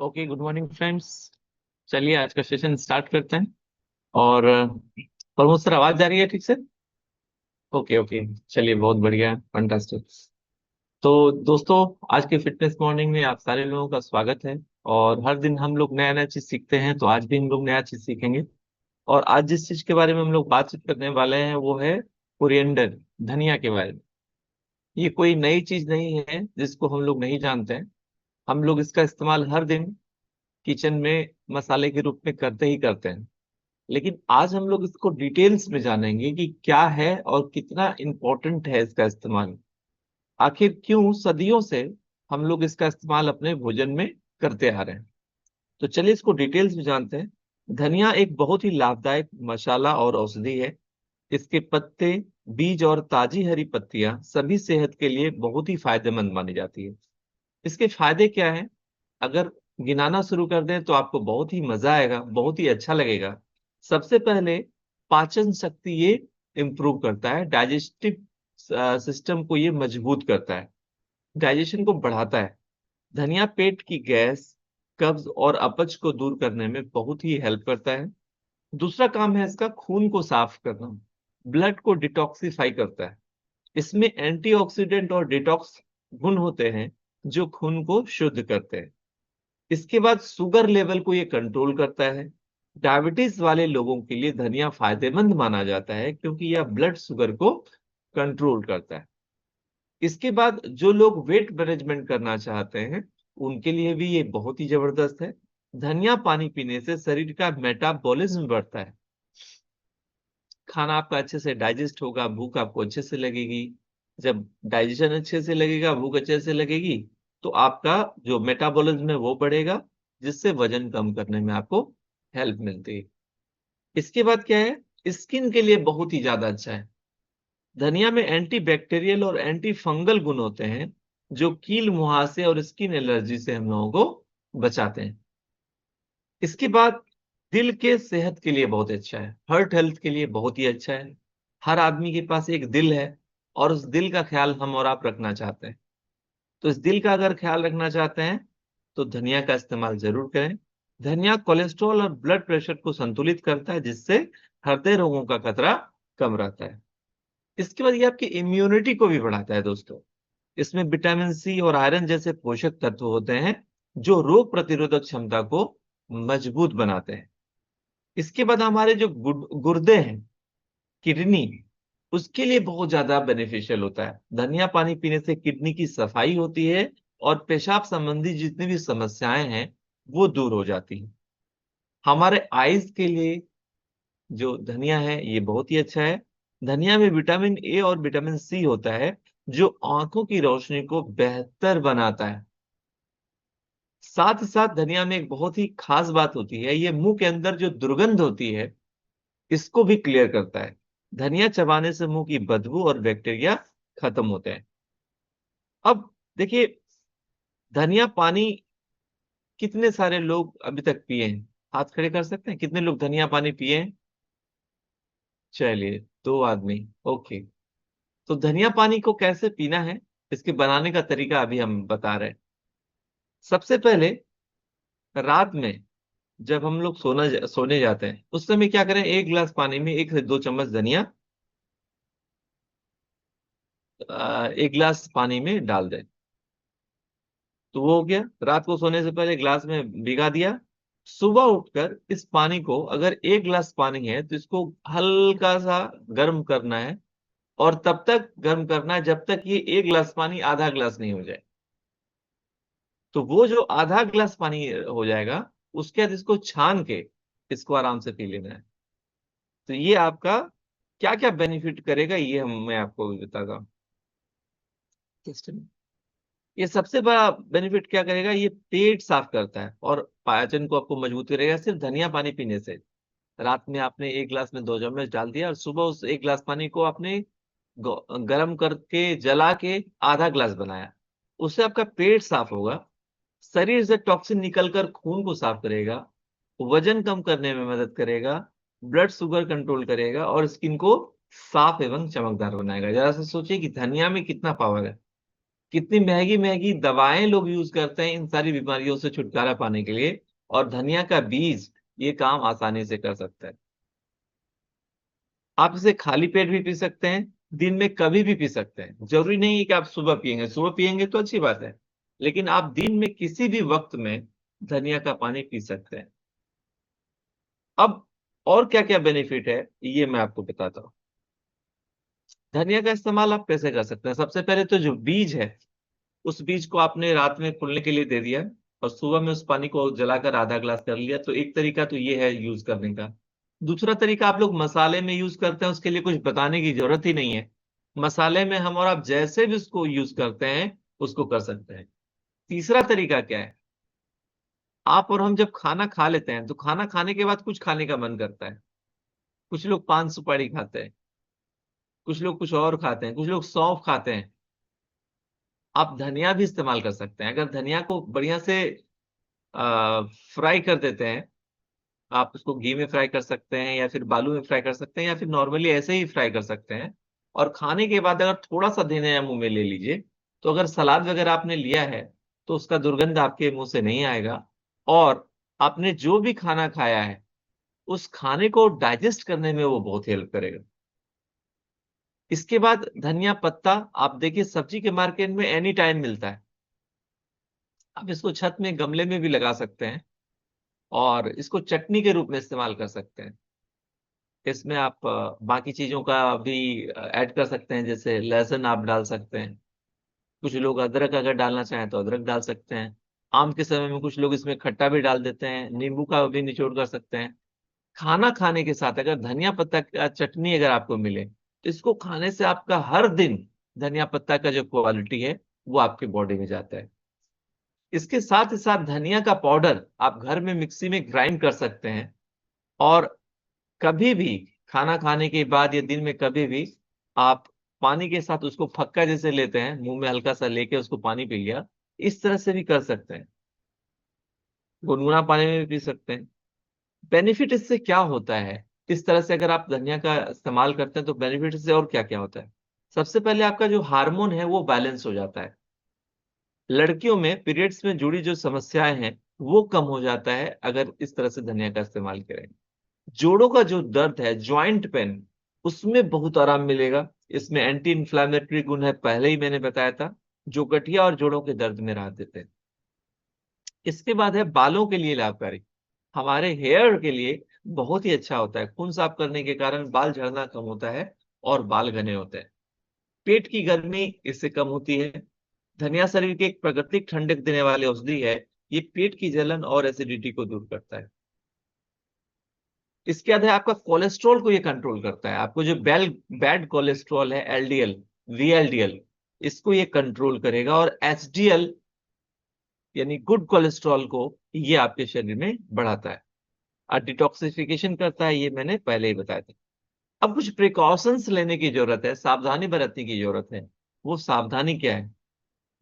Okay, good morning friends. चलिए आज का सेशन स्टार्ट करते हैं। और प्रमोद सर, आवाज जा रही है ठीक से? ओके ओके, चलिए बहुत बढ़िया, फंटास्टिक। तो दोस्तों, आज के फिटनेस मॉर्निंग में आप सारे लोगों का स्वागत है। और हर दिन हम लोग नया नया चीज सीखते हैं, तो आज भी हम लोग नया चीज सीखेंगे। और आज जिस चीज के बारे में हम लोग बातचीत करने वाले हैं वो है कोरिएंडर, धनिया के बारे में। ये कोई नई चीज नहीं है जिसको हम लोग नहीं जानते हैं। हम लोग इसका इस्तेमाल हर दिन किचन में मसाले के रूप में करते ही करते हैं। लेकिन आज हम लोग इसको डिटेल्स में जानेंगे कि क्या है और कितना इम्पोर्टेंट है इसका इस्तेमाल। आखिर क्यों सदियों से हम लोग इसका इस्तेमाल अपने भोजन में करते आ रहे हैं। तो चलिए इसको डिटेल्स में जानते हैं। धनिया एक बहुत ही लाभदायक मसाला और औषधि है। इसके पत्ते, बीज और ताजी हरी पत्तियां सभी सेहत के लिए बहुत ही फायदेमंद मानी जाती है। इसके फायदे क्या हैं? अगर गिनाना शुरू कर दें तो आपको बहुत ही मजा आएगा, बहुत ही अच्छा लगेगा। सबसे पहले, पाचन शक्ति ये इम्प्रूव करता है, डाइजेस्टिव सिस्टम को ये मजबूत करता है, डाइजेशन को बढ़ाता है। धनिया पेट की गैस, कब्ज और अपच को दूर करने में बहुत ही हेल्प करता है। दूसरा काम है इसका खून को साफ करना, ब्लड को डिटॉक्सिफाई करता है। इसमें एंटीऑक्सीडेंट और डिटॉक्स गुण होते हैं जो खून को शुद्ध करते हैं। इसके बाद शुगर लेवल को ये कंट्रोल करता है। डायबिटीज वाले लोगों के लिए धनिया फायदेमंद माना जाता है क्योंकि यह ब्लड शुगर को कंट्रोल करता है। इसके बाद जो लोग वेट मैनेजमेंट करना चाहते हैं उनके लिए भी ये बहुत ही जबरदस्त है। धनिया पानी पीने से शरीर का मेटाबॉलिज्म बढ़ता है, खाना आपका अच्छे से डाइजेस्ट होगा, भूख आपको अच्छे से लगेगी। जब डाइजेशन अच्छे से लगेगा, भूख अच्छे से लगेगी, तो आपका जो मेटाबॉलिज्म है वो बढ़ेगा, जिससे वजन कम करने में आपको हेल्प मिलती है। इसके बाद क्या है, स्किन के लिए बहुत ही ज्यादा अच्छा है। धनिया में एंटी बैक्टीरियल और एंटी फंगल गुण होते हैं जो कील मुहासे और स्किन एलर्जी से हम लोगों को बचाते हैं। इसके बाद दिल के सेहत के लिए बहुत अच्छा है, हार्ट हेल्थ के लिए बहुत ही अच्छा है। हर आदमी के पास एक दिल है और उस दिल का ख्याल हम और आप रखना चाहते हैं। तो इस दिल का अगर ख्याल रखना चाहते हैं तो धनिया का इस्तेमाल जरूर करें। धनिया कोलेस्ट्रॉल और ब्लड प्रेशर को संतुलित करता है, जिससे हृदय रोगों का खतरा कम रहता है। इसके बाद ये आपकी इम्यूनिटी को भी बढ़ाता है दोस्तों। इसमें विटामिन सी और आयरन जैसे पोषक तत्व होते हैं जो रोग प्रतिरोधक क्षमता को मजबूत बनाते हैं। इसके बाद हमारे जो गुर्दे हैं, किडनी, उसके लिए बहुत ज्यादा बेनिफिशियल होता है। धनिया पानी पीने से किडनी की सफाई होती है और पेशाब संबंधी जितनी भी समस्याएं हैं वो दूर हो जाती हैं। हमारे आईज के लिए जो धनिया है ये बहुत ही अच्छा है। धनिया में विटामिन ए और विटामिन सी होता है जो आंखों की रोशनी को बेहतर बनाता है। साथ ही साथ धनिया में एक बहुत ही खास बात होती है, ये मुंह के अंदर जो दुर्गंध होती है इसको भी क्लियर करता है। धनिया चबाने से मुंह की बदबू और बैक्टीरिया खत्म होते हैं। अब देखिए, धनिया पानी कितने सारे लोग अभी तक पिए हैं? हाथ खड़े कर सकते हैं, कितने लोग धनिया पानी पिए हैं? चलिए, दो आदमी। ओके। तो धनिया पानी को कैसे पीना है, इसके बनाने का तरीका अभी हम बता रहे हैं। सबसे पहले, रात में जब हम लोग सोने जाते हैं उस समय क्या करें, एक गिलास पानी में 1 से 2 चम्मच धनिया एक गिलास पानी में डाल दें। तो वो हो गया, रात को सोने से पहले ग्लास में भिगा दिया। सुबह उठकर इस पानी को, अगर एक गिलास पानी है तो इसको हल्का सा गर्म करना है। और तब तक गर्म करना है जब तक ये एक गिलास पानी आधा गिलास नहीं हो जाए। तो वो जो आधा गिलास पानी हो जाएगा, उसके बाद इसको छान के इसको आराम से पी लेना है। तो ये आपका क्या क्या बेनिफिट करेगा ये मैं आपको बताता हूँ। ये सबसे बड़ा बेनिफिट क्या करेगा, ये पेट साफ करता है और पाचन को आपको मजबूत करेगा सिर्फ धनिया पानी पीने से। रात में आपने एक गिलास में 2 चम्मच डाल दिया और सुबह उस एक गिलास पानी को आपने गर्म करके जला के आधा गिलास बनाया। उससे आपका पेट साफ होगा, शरीर से टॉक्सिन निकलकर खून को साफ करेगा, वजन कम करने में मदद करेगा, ब्लड शुगर कंट्रोल करेगा और स्किन को साफ एवं चमकदार बनाएगा। जरा सा सोचिए कि धनिया में कितना पावर है। कितनी महंगी महंगी दवाएं लोग यूज करते हैं इन सारी बीमारियों से छुटकारा पाने के लिए, और धनिया का बीज ये काम आसानी से कर सकता है। आप इसे खाली पेट भी पी सकते हैं, दिन में कभी भी पी सकते हैं। जरूरी नहीं है कि आप सुबह पियेंगे, सुबह पियेंगे तो अच्छी बात है, लेकिन आप दिन में किसी भी वक्त में धनिया का पानी पी सकते हैं। अब और क्या क्या बेनिफिट है ये मैं आपको बताता हूँ। धनिया का इस्तेमाल आप कैसे कर सकते हैं? सबसे पहले तो जो बीज है, उस बीज को आपने रात में फूलने के लिए दे दिया, और सुबह में उस पानी को जलाकर आधा ग्लास कर लिया, तो एक तरीका तो ये है यूज करने का। दूसरा तरीका आप लोग मसाले में यूज करते हैं, उसके लिए कुछ बताने की जरूरत ही नहीं है। मसाले में हम और आप जैसे भी उसको यूज करते हैं उसको कर सकते हैं। तीसरा तरीका क्या है? आप और हम जब खाना खा लेते हैं तो खाना खाने के बाद कुछ खाने का मन करता है। कुछ लोग पान सुपारी खाते हैं, कुछ लोग कुछ और खाते हैं, कुछ लोग सौंफ खाते हैं। आप धनिया भी इस्तेमाल कर सकते हैं। अगर धनिया को बढ़िया से फ्राई कर देते हैं, आप उसको घी में फ्राई कर सकते हैं, या फिर बालू में फ्राई कर सकते हैं, या फिर नॉर्मली ऐसे ही फ्राई कर सकते हैं। और खाने के बाद अगर थोड़ा सा धनिया मुंह में ले लीजिए, तो अगर सलाद वगैरह आपने लिया है तो उसका दुर्गंध आपके मुंह से नहीं आएगा, और आपने जो भी खाना खाया है उस खाने को डाइजेस्ट करने में वो बहुत हेल्प करेगा। इसके बाद धनिया पत्ता, आप देखिए सब्जी के मार्केट में एनी टाइम मिलता है। आप इसको छत में गमले में भी लगा सकते हैं, और इसको चटनी के रूप में इस्तेमाल कर सकते हैं। इसमें आप बाकी चीजों का भी ऐड कर सकते हैं, जैसे लहसुन आप डाल सकते हैं। कुछ लोग अदरक अगर डालना चाहें तो अदरक डाल सकते हैं। आम के समय में कुछ लोग इसमें खट्टा भी डाल देते हैं, नींबू का भी निचोड़ कर सकते हैं। खाना खाने के साथ अगर धनिया पत्ता का चटनी अगर आपको मिले, तो इसको खाने से आपका हर दिन धनिया पत्ता का जो क्वालिटी है वो आपके बॉडी में जाता है। इसके साथ ही साथ धनिया का पाउडर आप घर में मिक्सी में ग्राइंड कर सकते हैं, और कभी भी खाना खाने के बाद या दिन में कभी भी आप पानी के साथ उसको फक्का जैसे लेते हैं, मुंह में हल्का सा लेके उसको पानी पी लिया, इस तरह से भी कर सकते हैं। गुनगुना पानी में भी पी सकते हैं। बेनिफिट इससे क्या होता है? इस तरह से अगर आप धनिया का इस्तेमाल करते हैं तो बेनिफिट इससे और क्या क्या होता है? सबसे पहले आपका जो हार्मोन है वो बैलेंस हो जाता है। लड़कियों में पीरियड्स में जुड़ी जो समस्याएं हैं वो कम हो जाता है अगर इस तरह से धनिया का इस्तेमाल करें। जोड़ों का जो दर्द है, ज्वाइंट पेन, उसमें बहुत आराम मिलेगा। इसमें एंटी इंफ्लेमेटरी गुण है, पहले ही मैंने बताया था, जो गठिया और जोड़ों के दर्द में राहत देते हैं। इसके बाद है बालों के लिए लाभकारी। हमारे हेयर के लिए बहुत ही अच्छा होता है। खून साफ करने के कारण बाल झड़ना कम होता है और बाल घने होते हैं। पेट की गर्मी इससे कम होती है। धनिया शरीर के एक प्राकृतिक ठंडक देने वाली औषधि है। ये पेट की जलन और एसिडिटी को दूर करता है। इसके बाद है आपका कोलेस्ट्रॉल को ये कंट्रोल करता है। आपको जो बैड कोलेस्ट्रॉल है, एलडीएल, वीएलडीएल, इसको ये कंट्रोल करेगा। और एचडीएल यानी गुड कोलेस्ट्रॉल को ये आपके शरीर में बढ़ाता है और डिटॉक्सिफिकेशन करता है, ये मैंने पहले ही बताया था। अब कुछ प्रिकॉशंस लेने की जरूरत है, सावधानी बरतने की जरूरत है। वो सावधानी क्या है?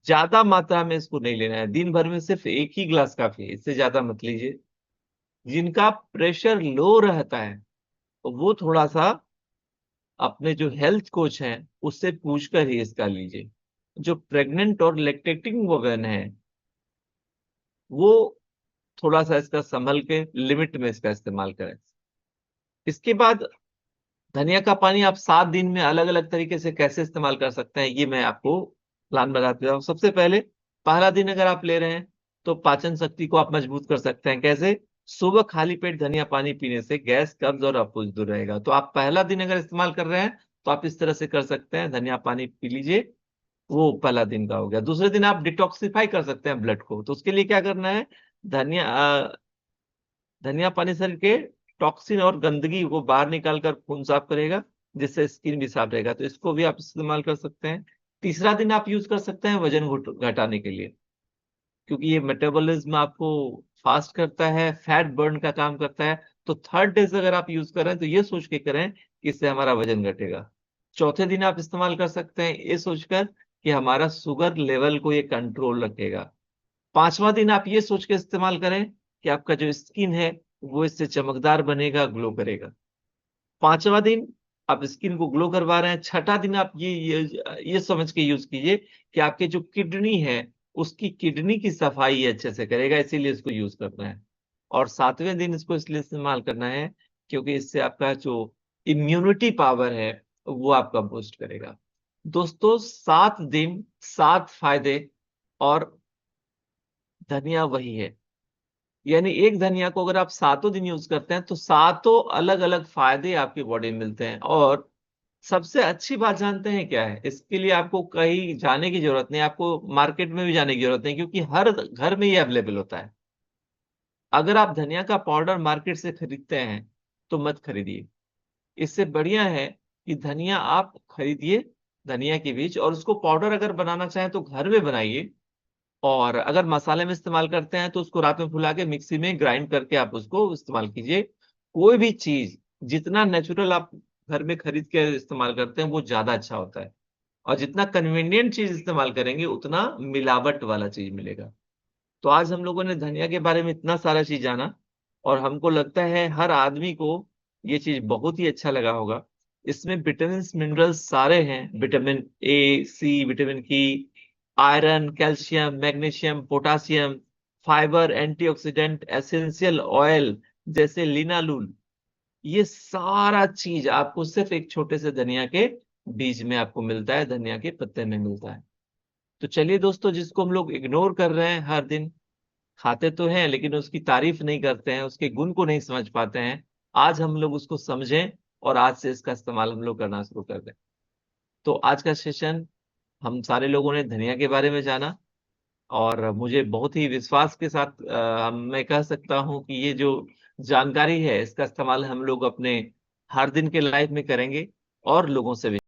ज्यादा मात्रा में इसको नहीं लेना है। दिन भर में सिर्फ एक ही ग्लास काफी है, इससे ज्यादा मत लीजिए। जिनका प्रेशर लो रहता है तो वो थोड़ा सा अपने जो हेल्थ कोच हैं उससे पूछकर ही इसका लीजिए। जो प्रेग्नेंट और लैक्टेटिंग वुमेन है वो थोड़ा सा इसका संभल के लिमिट में इसका इस्तेमाल करें। इसके बाद धनिया का पानी आप 7 दिन में अलग अलग तरीके से कैसे इस्तेमाल कर सकते हैं ये मैं आपको प्लान बता देता हूँ। सबसे पहले, पहला दिन अगर आप ले रहे हैं तो पाचन शक्ति को आप मजबूत कर सकते हैं। कैसे? सुबह खाली पेट धनिया पानी पीने से गैस, कब्ज और अपुच दूर रहेगा। तो आप पहला दिन अगर इस्तेमाल कर रहे हैं तो आप इस तरह से कर सकते हैं, धनिया पानी पी लीजिए। वो पहला दिन का हो गया। दूसरे दिन आप डिटॉक्सिफाई कर सकते हैं ब्लड को। तो उसके लिए क्या करना है? धनिया धनिया पानी शरीर के टॉक्सिन और गंदगी को बाहर निकाल कर खून साफ करेगा, जिससे स्किन भी साफ रहेगा। तो इसको भी आप इस्तेमाल कर सकते हैं। तीसरा दिन आप यूज कर सकते हैं वजन घटाने के लिए, क्योंकि ये मेटाबॉलिज्म आपको फास्ट करता है, फैट बर्न का काम करता है। तो थर्ड डे से अगर आप यूज करें तो ये सोच के करें कि इससे हमारा वजन घटेगा। चौथे दिन आप इस्तेमाल कर सकते हैं ये सोचकर कि हमारा शुगर लेवल को ये कंट्रोल रखेगा। पांचवा दिन आप ये सोच के इस्तेमाल करें कि आपका जो स्किन है वो इससे चमकदार बनेगा, ग्लो करेगा। पांचवा दिन आप स्किन को ग्लो करवा रहे हैं। छठा दिन आप ये समझ के यूज कीजिए कि आपके जो किडनी है उसकी किडनी की सफाई अच्छे से करेगा, इसीलिए इसको यूज करना है। और सातवें दिन इसको इसलिए इस्तेमाल करना है क्योंकि इससे आपका जो इम्यूनिटी पावर है वो आपका बूस्ट करेगा। दोस्तों 7 दिन 7 फायदे, और धनिया वही है। यानी एक धनिया को अगर आप 7 दिन यूज करते हैं तो 7 अलग अलग फायदे आपकी बॉडी में मिलते हैं। और सबसे अच्छी बात जानते हैं क्या है? इसके लिए आपको कहीं जाने की जरूरत नहीं, आपको मार्केट में भी जाने की जरूरत नहीं, क्योंकि हर घर में ये अवेलेबल होता है। अगर आप धनिया का पाउडर मार्केट से खरीदते हैं तो मत खरीदिए। इससे बढ़िया है कि धनिया आप खरीदिए, धनिया के बीज, और उसको पाउडर अगर बनाना चाहें तो घर में बनाइए। और अगर मसाले में इस्तेमाल करते हैं तो उसको रात में फुला के मिक्सी में ग्राइंड करके आप उसको इस्तेमाल कीजिए। कोई भी चीज जितना नेचुरल आप घर में खरीद के इस्तेमाल करते हैं वो ज्यादा अच्छा होता है। और जितना कन्वीनियंट चीज इस्तेमाल करेंगे उतना मिलावट वाला चीज मिलेगा। तो आज हम लोगों ने धनिया के बारे में इतना सारा चीज जाना, और हमको लगता है हर आदमी को ये चीज बहुत ही अच्छा लगा होगा। इसमें विटामिन मिनरल्स सारे हैं, विटामिन ए, सी, विटामिन की, iron, calcium, magnesium, potassium, fibre, antioxidant, essential oil जैसे लिनालूल, ये सारा चीज आपको सिर्फ एक छोटे से धनिया के बीज में आपको मिलता है, धनिया के पत्ते में मिलता है। तो चलिए दोस्तों, जिसको हम लोग इग्नोर कर रहे हैं, हर दिन खाते तो हैं लेकिन उसकी तारीफ नहीं करते हैं, उसके गुण को नहीं समझ पाते हैं, आज हम लोग उसको समझें और आज से इसका इस्तेमाल हम लोग करना शुरू कर दें। तो आज का सेशन हम सारे लोगों ने धनिया के बारे में जाना, और मुझे बहुत ही विश्वास के साथ मैं कह सकता हूं कि ये जो जानकारी है इसका इस्तेमाल हम लोग अपने हर दिन के लाइफ में करेंगे और लोगों से भी